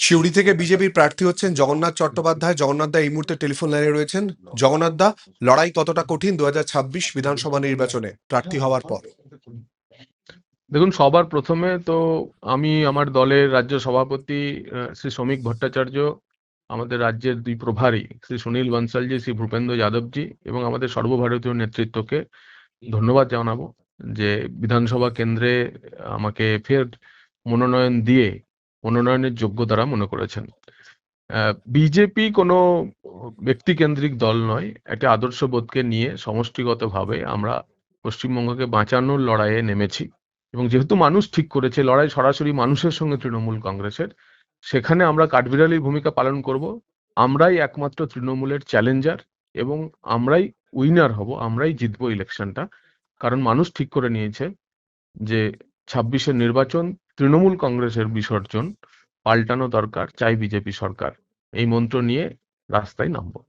সিউড়ি থেকে বিজেপির প্রার্থী হচ্ছেন জগন্নাথ চট্টোপাধ্যায়। জগন্নাথ দা এই মুহূর্তে টেলিফোন লাইনে রয়েছেন। জগন্নাথ দা, লড়াই কতটা কঠিন 2026 বিধানসভা নির্বাচনে প্রার্থী হওয়ার পর? দেখুন, সবার প্রথমে তো আমি আমার দলের রাজ্য সভাপতি শ্রী শ্রমিক ভট্টাচার্য, আমাদের রাজ্যের দুই প্রভারী শ্রী সুনীল বনসালজি, শ্রী ভূপেন্দ্র যাদবজি এবং আমাদের সর্বভারতীয় নেতৃত্বকে ধন্যবাদ জানাবো যে বিধানসভা কেন্দ্রে আমাকে ফের মনোনয়ন দিয়ে মনোনয়নের যোগ্য তারা মনে করেছেন। বিজেপি কোনো ব্যক্তিকেন্দ্রিক দল নয়, একটা আদর্শবোধকে নিয়ে সমষ্টিগতভাবে আমরা পশ্চিমবঙ্গকে বাঁচানোর লড়াইয়ে নেমেছি। এবং যেহেতু মানুষ ঠিক করেছে লড়াই সরাসরি মানুষের সঙ্গে তৃণমূল কংগ্রেসের, সেখানে আমরা কাঠবিড়ালির ভূমিকা পালন করব। আমরাই একমাত্র তৃণমূলের চ্যালেঞ্জার এবং আমরাই উইনার হব, আমরাই জিতবো ইলেকশনটা। কারণ মানুষ ঠিক করে নিয়েছে যে 26-এর নির্বাচন তৃণমূল কংগ্রেসের বিসর্জন, পাল্টানো দরকার, চাই বিজেপি সরকার, এই মন্ত্র নিয়ে রাস্তায় নামবো।